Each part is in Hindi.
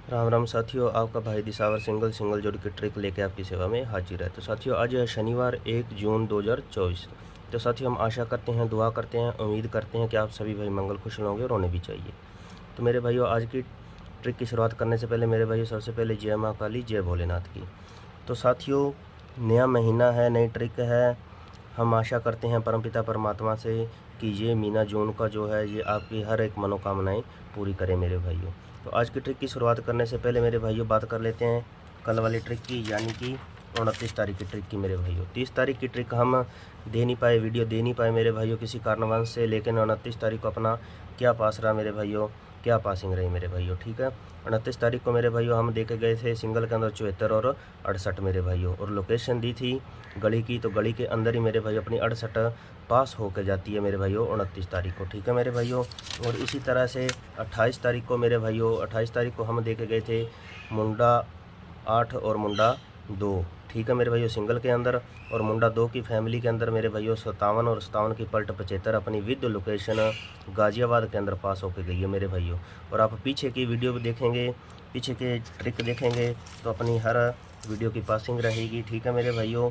राम राम साथियों, आपका भाई दिसावर सिंगल जोड़ी की ट्रिक लेके आपकी सेवा में हाजिर है। तो साथियों, आज है शनिवार 1 जून 2024। तो साथियों, हम आशा करते हैं, दुआ करते हैं, उम्मीद करते हैं कि आप सभी भाई मंगल कुशल होंगे और होने भी चाहिए। तो मेरे भाइयों, आज की ट्रिक की शुरुआत करने से पहले मेरे भाइयों सबसे पहले जय माँ काली, जय भोलेनाथ की। तो साथियों, नया महीना है, नई ट्रिक है। हम आशा करते हैं परमपिता परमात्मा से कि ये महीना जून का जो है ये आपकी हर एक मनोकामनाएं पूरी करे मेरे भाइयों। तो आज की ट्रिक की शुरुआत करने से पहले मेरे भाइयों बात कर लेते हैं कल वाली ट्रिक की, यानी कि 29 तारीख की ट्रिक की मेरे भाइयों। 30 तारीख की ट्रिक हम दे नहीं पाए, वीडियो दे नहीं पाए मेरे भाइयों किसी कारणवश से, लेकिन 29 तारीख को अपना क्या पास रहा मेरे भाइयों, क्या पासिंग रही मेरे भाइयों। ठीक है, 29 तारीख को मेरे भाइयों हम देखे गए थे सिंगल के अंदर 74 और 68 मेरे भाइयों, और लोकेशन दी थी गली की। तो गली के अंदर ही मेरे भाइयों अपनी 68 पास होकर जाती है मेरे भाइयों 29 तारीख को। ठीक है मेरे भाइयों, और इसी तरह से 28 तारीख को मेरे भाइयों, 28 तारीख को हम देखे गए थे मुंडा 8 और मुंडा 2। ठीक है मेरे भाइयों, सिंगल के अंदर, और मुंडा 2 की फैमिली के अंदर मेरे भाइयों 57 और 57 की पलट 75 अपनी विद लोकेशन गाज़ियाबाद के अंदर पास होकर गई है मेरे भाइयों। और आप पीछे की वीडियो भी देखेंगे, पीछे के ट्रिक देखेंगे तो अपनी हर वीडियो की पासिंग रहेगी। ठीक है मेरे भाइयों,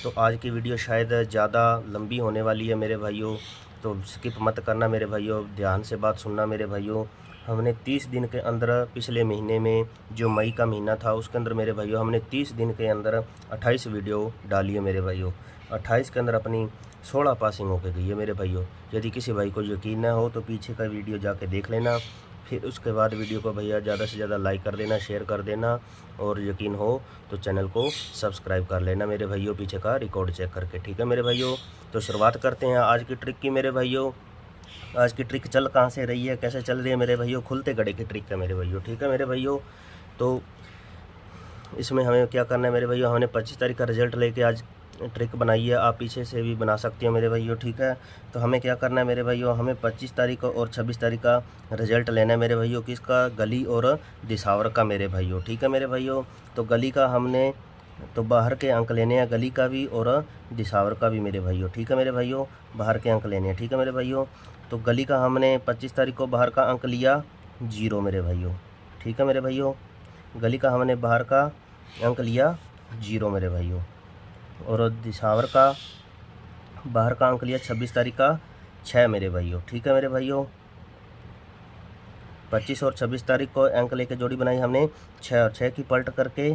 तो आज की वीडियो शायद ज़्यादा लंबी होने वाली है मेरे भाइयों, तो स्किप मत करना मेरे भाइयों, ध्यान से बात सुनना मेरे भाइयों। हमने 30 दिन के अंदर, पिछले महीने में जो मई का महीना था उसके अंदर मेरे भाइयों हमने 30 दिन के अंदर 28 वीडियो डाली है मेरे भाइयों। 28 के अंदर अपनी 16 पासिंग होकर गई है मेरे भाइयों। यदि किसी भाई को यकीन ना हो तो पीछे का वीडियो जाके देख लेना, फिर उसके बाद वीडियो को भैया ज़्यादा से ज़्यादा लाइक कर देना, शेयर कर देना, और यकीन हो तो चैनल को सब्सक्राइब कर लेना मेरे भाइयों, पीछे का रिकॉर्ड चेक करके। ठीक है मेरे भाइयों, तो शुरुआत करते हैं आज की ट्रिक की मेरे भाइयों। आज की ट्रिक चल कहाँ से रही है, कैसे चल रही है मेरे भाइयों, खुलते गड़े की ट्रिक है मेरे भाइयों। ठीक है मेरे भाइयों, तो इसमें हमें क्या करना है मेरे भाइयों, हमने 25 तारीख का रिजल्ट लेके आज ट्रिक बनाई है। आप पीछे से भी बना सकते हो मेरे भाइयों। ठीक है, तो हमें क्या करना है मेरे भाइयों, हमें 25 तारीख और 26 तारीख का रिजल्ट लेना है मेरे भाइयों। किसका? गली और दिसावर का मेरे भाइयों। ठीक है मेरे भाइयों, तो गली का हमने तो बाहर के अंक लेने हैं, गली का भी और दिसावर का भी मेरे भाइयों। ठीक है मेरे भाइयों, बाहर के अंक लेने हैं। ठीक है मेरे भाइयों, तो गली का हमने 25 तारीख को बाहर का अंक लिया 0 मेरे भाइयों। ठीक है मेरे भाइयों, गली का हमने बाहर का अंक लिया 0 मेरे भाइयों, और दिसावर का बाहर का अंक लिया 26 तारीख का 6 मेरे भाइयों। ठीक है मेरे भाइयों, 25 और 26 तारीख को अंक लेके जोड़ी बनाई हमने 6 और 6 की पलट करके,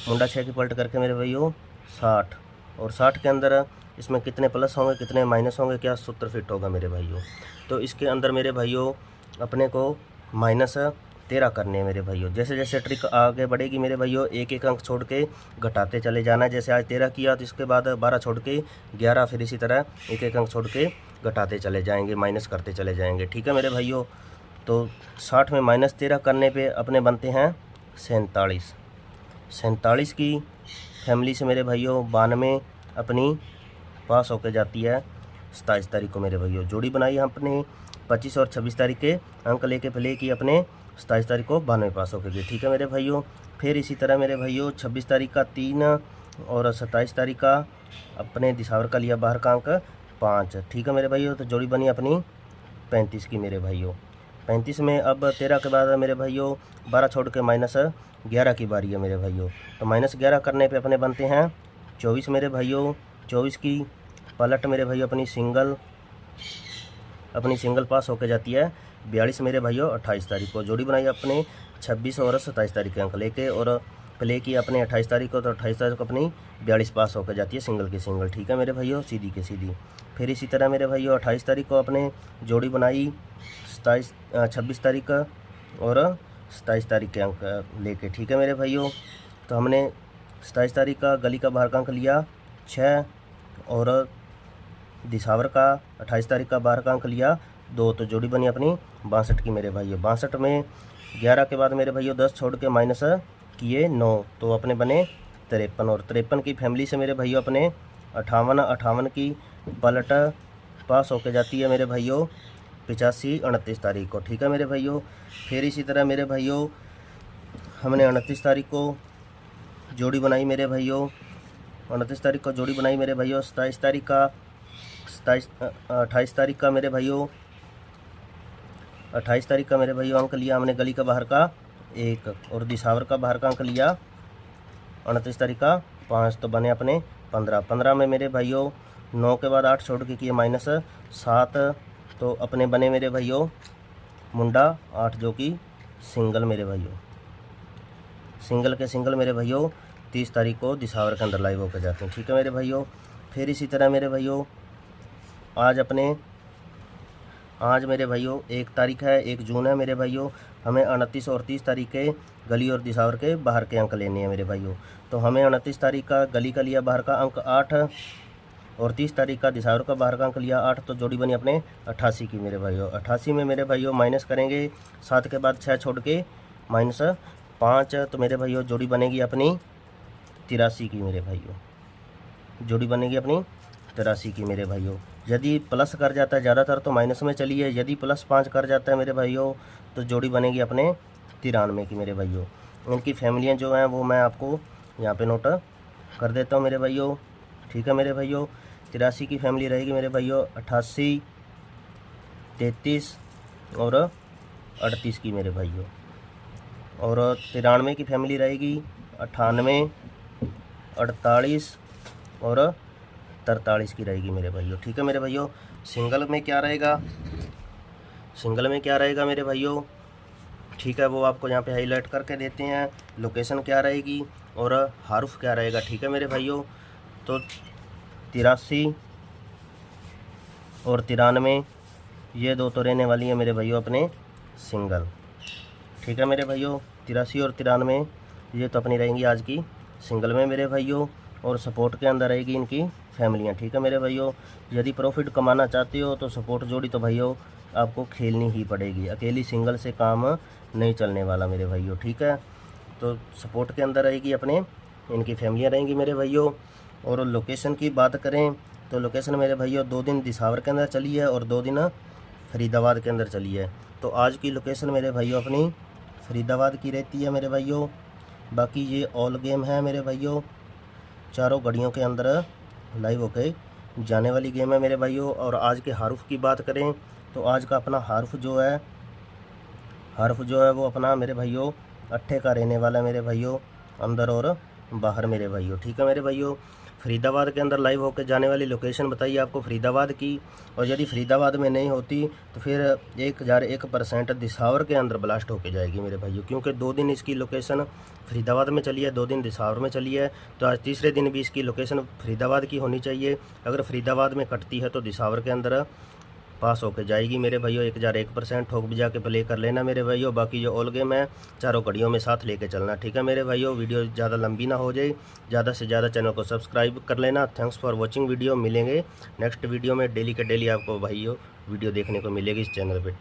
मुंडा 6 की पलट करके मेरे भाइयों 60, और 60 के अंदर इसमें कितने प्लस होंगे कितने माइनस होंगे, क्या सूत्र फिट होगा मेरे भाइयों। तो इसके अंदर मेरे भाइयों अपने को -13 करने हैं मेरे भाइयों। जैसे जैसे ट्रिक आगे बढ़ेगी मेरे भाइयों, एक एक अंक छोड़ के घटाते चले जाना है। जैसे आज 13 किया तो इसके बाद 12 छोड़ के 11, फिर इसी तरह एक एक अंक छोड़ के घटाते चले जाएंगे, माइनस करते चले जाएंगे। ठीक है मेरे भाइयों, तो 60 में -13 करने पे अपने बनते हैं 47। 47 की फैमिली से मेरे भाइयों 92 अपनी पास होकर जाती है 27 तारीख को मेरे भाइयों। जोड़ी बनाई हमने 25 और 26 तारीख के अंक लेके प्ले की अपने 27 तारीख को 92 पास होकर गई। ठीक है मेरे भाइयों, फिर इसी तरह मेरे भाइयों 26 तारीख का 3 और 27 तारीख का अपने दिसावर का लिया बाहर का अंक 5। ठीक है मेरे भाइयों, तो जोड़ी बनी अपनी 35 की मेरे भाइयों। 35 में अब 13 के बाद मेरे भाइयों 12 छोड़ के -11 की बारी है मेरे भाइयों। तो -11 करने पे अपने बनते हैं 24 मेरे भाइयों। 24 की पलट मेरे भाइयों अपनी सिंगल पास होकर जाती है 42 मेरे भाइयों 28 तारीख को। जोड़ी बनाई अपने 26 और 27 तारीख के अंक लेके, और प्ले की अपने 28 तारीख को, तो 28 तारीख को अपनी 42 पास होकर जाती है सिंगल की सिंगल। ठीक है मेरे भाइयों, सीधी के सीधी। फिर इसी तरह मेरे भाइयों 28 तारीख को अपने जोड़ी बनाई 26 तारीख का और 27 तारीख के अंक लेके। ठीक है मेरे भाइयों, तो हमने 27 तारीख का गली का बाहर का अंक लिया 6, और दिसावर का 28 तारीख का बाहर का अंक लिया 2, तो जोड़ी बनी अपनी 62 की मेरे भाइयों। 62 में 11 के बाद मेरे भाइयों 10 छोड़ के माइनस किए 9, तो अपने बने 53, और 53 की फैमिली से मेरे भाइयों अपने 58 की पलट पास होके जाती है मेरे भाइयों 85 29 तारीख को। ठीक है मेरे भाइयों, फिर इसी तरह मेरे भाइयों हमने 29 तारीख को जोड़ी बनाई मेरे भाइयों, 29 तारीख को जोड़ी बनाई मेरे भाइयों। 27 तारीख का 28 तारीख का मेरे भाइयों 28 तारीख का मेरे भाइयों अंक लिया हमने गली का बाहर का 1 और दिसावर का बाहर का अंक लिया 29 तारीख का 5, तो बने अपने 15। 15 में मेरे भाइयों 9 के बाद 8 छोड़ के किए -7, तो अपने बने मेरे भाइयों मुंडा 8 जो कि सिंगल मेरे भाइयों। सिंगल के सिंगल मेरे भाइयों 30 तारीख को दिसावर के अंदर लाइव होकर जाते हैं। ठीक है मेरे भाइयों। फिर इसी तरह मेरे भाइयों आज मेरे भाइयों 1 तारीख है, 1 जून है मेरे भाइयों। हमें 29 और 30 तारीख के गली और दिसावर के बाहर के अंक लेने हैं मेरे भाइयों। तो हमें 29 तारीख का गली का लिया बाहर का अंक 8 और 30 तारीख का दिसावर का बाहर का अंक लिया 8, तो जोड़ी बनी अपने 88 की मेरे भाइयों। 88 में मेरे भाइयों माइनस करेंगे 7 के बाद 6 छोड़ के -5, तो मेरे भाइयों जोड़ी बनेगी अपनी 83 की मेरे भाइयों। जोड़ी बनेगी अपनी 83 की मेरे भाइयों। यदि प्लस कर जाता है ज़्यादातर तो माइनस में चली है, यदि +5 कर जाता है मेरे भाइयों तो जोड़ी बनेगी अपने 93 की मेरे भाइयों। इनकी फैमिलियाँ जो हैं वो मैं आपको यहाँ पे नोट कर देता हूँ मेरे भाइयों। ठीक है मेरे भाइयों। 83 की फैमिली रहेगी मेरे भाइयों 88, 33 और 38 की मेरे भाइयों। और 93 की फैमिली रहेगी 98, 48 और 43 की रहेगी मेरे भाइयों। ठीक है मेरे भाइयों। सिंगल में क्या रहेगा, सिंगल में क्या रहेगा मेरे भाइयों, ठीक है, वो आपको यहाँ पे हाईलाइट करके देते हैं। लोकेशन क्या रहेगी और हारुफ क्या रहेगा। ठीक है मेरे भाइयों। तो 83 और 93 ये दो तो रहने वाली है मेरे भाइयों अपने सिंगल। ठीक है मेरे भाइयों। 83 और 93 ये तो अपनी रहेंगी आज की सिंगल में मेरे भाइयों। और सपोर्ट के अंदर रहेगी इनकी फैमिलियाँ। ठीक है मेरे भाइयों। यदि प्रॉफिट कमाना चाहते हो तो सपोर्ट जोड़ी तो भाइयों आपको खेलनी ही पड़ेगी, अकेली सिंगल से काम नहीं चलने वाला मेरे भाइयों। ठीक है। तो सपोर्ट के अंदर रहेगी अपने इनकी फैमिलियाँ रहेंगी मेरे भाइयों। और लोकेशन की बात करें तो लोकेशन मेरे भाइयों 2 दिन दिसावर के अंदर चली है और 2 दिन फरीदाबाद के अंदर चली है। तो आज की लोकेशन मेरे भाइयों अपनी फरीदाबाद की रहती है मेरे भाइयों। बाकी ये ऑल गेम है मेरे भाइयों, चारों घड़ियों के अंदर लाइव होके जाने वाली गेम है मेरे भाइयों। और आज के हारुफ की बात करें तो आज का अपना हारुफ जो है वो अपना मेरे भाइयों 8 का रहने वाला है मेरे भाइयों, अंदर और बाहर मेरे भाइयों। ठीक है मेरे भाइयों। फरीदाबाद के अंदर लाइव होकर जाने वाली लोकेशन बताइए आपको फरीदाबाद की। और यदि फरीदाबाद में नहीं होती तो फिर 1001% दिसावर के अंदर ब्लास्ट होके जाएगी मेरे भाइयों, क्योंकि 2 दिन इसकी लोकेशन फरीदाबाद में चली है, 2 दिन दिसावर में चली है। तो आज तीसरे दिन भी इसकी लोकेशन फरीदाबाद की होनी चाहिए। अगर फरीदाबाद में कटती है तो दिसावर के अंदर पास होके जाएगी मेरे भाइयों। 1001% ठोक भी जाके प्ले कर लेना मेरे भाइयों। बाकी जो ऑल गेम है चारों कड़ियों में साथ लेके चलना। ठीक है मेरे भाइयों। वीडियो ज़्यादा लंबी ना हो जाए, ज़्यादा से ज़्यादा चैनल को सब्सक्राइब कर लेना। Thanks for watching video. मिलेंगे नेक्स्ट वीडियो में। डेली के डेली आपको भाइयों वीडियो देखने को मिलेगी इस चैनल पर।